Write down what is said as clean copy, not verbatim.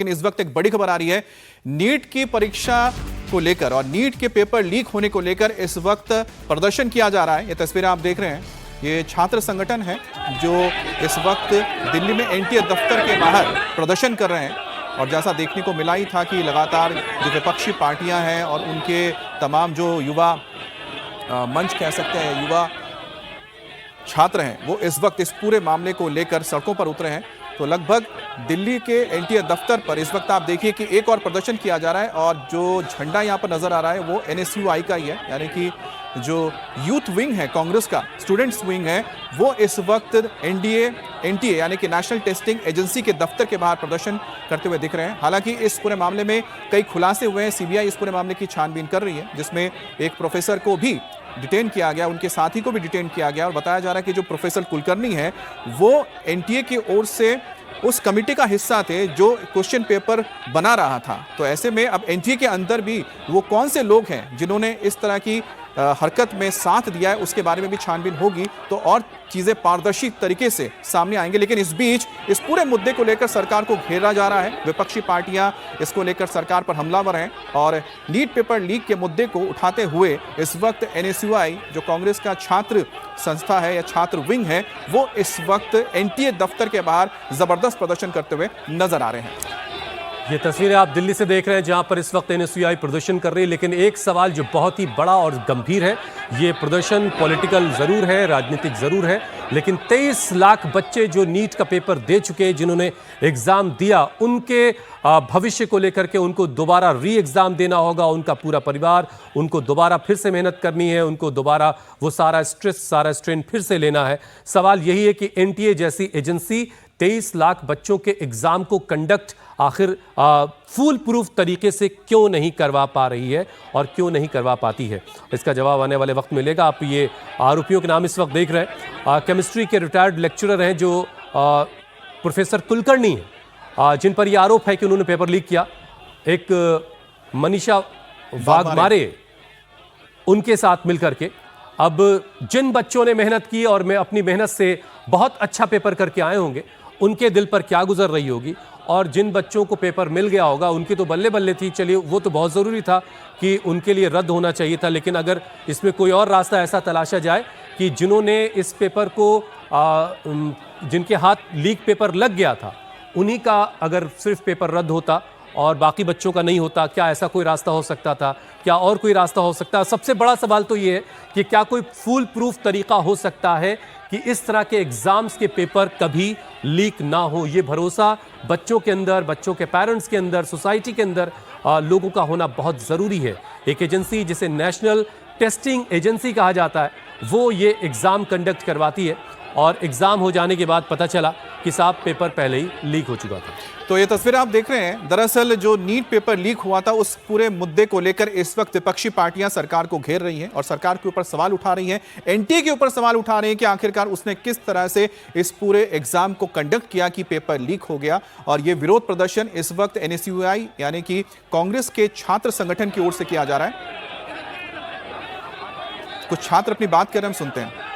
लेकिन इस वक्त एक बड़ी खबर आ रही है नीट की परीक्षा को लेकर और नीट के पेपर लीक होने को लेकर इस वक्त प्रदर्शन किया जा रहा है। ये तस्वीरें आप देख रहे हैं, ये छात्र संगठन है जो इस वक्त दिल्ली में एनटीए दफ्तर के बाहर प्रदर्शन कर रहे हैं। और जैसा देखने को मिला ही था कि लगातार जो विपक्षी पार्टियां हैं और उनके तमाम जो युवा मंच कह सकते हैं, युवा छात्र हैं, वो इस वक्त इस पूरे मामले को लेकर सड़कों पर उतरे हैं। तो लगभग दिल्ली के एनटीए दफ्तर पर इस वक्त आप देखिए कि एक और प्रदर्शन किया जा रहा है और जो झंडा यहां पर नजर आ रहा है वो एनएसयूआई का ही है, यानी कि जो यूथ विंग है कांग्रेस का, स्टूडेंट्स विंग है, वो इस वक्त एनटीए यानी कि नेशनल टेस्टिंग एजेंसी के दफ्तर के बाहर प्रदर्शन करते हुए दिख रहे हैं। हालांकि इस पूरे मामले में कई खुलासे हुए हैं। सीबीआई इस पूरे मामले की छानबीन कर रही है, जिसमें एक प्रोफेसर को भी डिटेन किया गया, उनके साथी को भी डिटेन किया गया और बताया जा रहा है कि जो प्रोफेसर कुलकर्णी है वो एनटीए की ओर से उस कमेटी का हिस्सा थे जो क्वेश्चन पेपर बना रहा था। तो ऐसे में अब एनटीए के अंदर भी वो कौन से लोग हैं जिन्होंने इस तरह की हरकत में साथ दिया है, उसके बारे में भी छानबीन होगी तो और चीजें पारदर्शी तरीके से सामने आएंगे। लेकिन इस बीच इस पूरे मुद्दे को लेकर सरकार को घेरा जा रहा है। विपक्षी पार्टियां इसको लेकर सरकार पर हमलावर हैं और नीट पेपर लीक के मुद्दे को उठाते हुए इस वक्त एनएसयूआई जो कांग्रेस का छात्र संस्था है या छात्र विंग है, वो इस वक्त एनटीए दफ्तर के बाहर जबरदस्त प्रदर्शन करते हुए नजर आ रहे हैं। ये तस्वीरें आप दिल्ली से देख रहे हैं जहां पर इस वक्त एनएसयूआई प्रदर्शन कर रही है। लेकिन एक सवाल जो बहुत ही बड़ा और गंभीर है, ये प्रदर्शन पॉलिटिकल जरूर है, राजनीतिक जरूर है, लेकिन 23 लाख बच्चे जो नीट का पेपर दे चुके हैं, जिन्होंने एग्जाम दिया, उनके भविष्य को लेकर के उनको दोबारा री एग्जाम देना होगा। उनका पूरा परिवार, उनको दोबारा फिर से मेहनत करनी है, उनको दोबारा वो सारा स्ट्रेस, सारा स्ट्रेन फिर से लेना है। सवाल यही है कि एनटीए जैसी एजेंसी 23 लाख बच्चों के एग्जाम को कंडक्ट आखिर फुल प्रूफ तरीके से क्यों नहीं करवा पा रही है और क्यों नहीं करवा पाती है, इसका जवाब आने वाले वक्त मिलेगा। आप ये आरोपियों के नाम इस वक्त देख रहे हैं। केमिस्ट्री के रिटायर्ड लेक्चरर हैं जो प्रोफेसर कुलकर्णी हैं, जिन पर यह आरोप है कि उन्होंने पेपर लीक किया। एक मनीषा वाघमारे, उनके साथ मिलकर के अब जिन बच्चों ने मेहनत की और मैं अपनी मेहनत से बहुत अच्छा पेपर करके आए होंगे, उनके दिल पर क्या गुजर रही होगी। और जिन बच्चों को पेपर मिल गया होगा उनकी तो बल्ले बल्ले थी, चलिए वो तो बहुत ज़रूरी था कि उनके लिए रद्द होना चाहिए था। लेकिन अगर इसमें कोई और रास्ता ऐसा तलाशा जाए कि जिन्होंने इस पेपर को जिनके हाथ लीक पेपर लग गया था, उन्हीं का अगर सिर्फ पेपर रद्द होता और बाकी बच्चों का नहीं होता, क्या ऐसा कोई रास्ता हो सकता था? क्या और कोई रास्ता हो सकता है? सबसे बड़ा सवाल तो ये है कि क्या कोई फुल प्रूफ तरीका हो सकता है कि इस तरह के एग्जाम्स के पेपर कभी लीक ना हो? ये भरोसा बच्चों के अंदर, बच्चों के पेरेंट्स के अंदर, सोसाइटी के अंदर लोगों का होना बहुत ज़रूरी है। एक एजेंसी जिसे नेशनल टेस्टिंग एजेंसी कहा जाता है, वो ये एग्ज़ाम कंडक्ट करवाती है और एग्ज़ाम हो जाने के बाद पता चला कि साहब पेपर पहले ही लीक हो चुका था। तो ये तस्वीर आप देख रहे हैं, दरअसल जो नीट पेपर लीक हुआ था उस पूरे मुद्दे को लेकर इस वक्त विपक्षी पार्टियां सरकार को घेर रही हैं और सरकार के ऊपर सवाल उठा रही हैं, एनटीए के ऊपर सवाल उठा रही हैं कि आखिरकार उसने किस तरह से इस पूरे एग्जाम को कंडक्ट किया कि पेपर लीक हो गया। और ये विरोध प्रदर्शन इस वक्त एनएसयूआई यानी कि कांग्रेस के छात्र संगठन की ओर से किया जा रहा है। कुछ छात्र अपनी बात कर रहे हैं, हम सुनते हैं।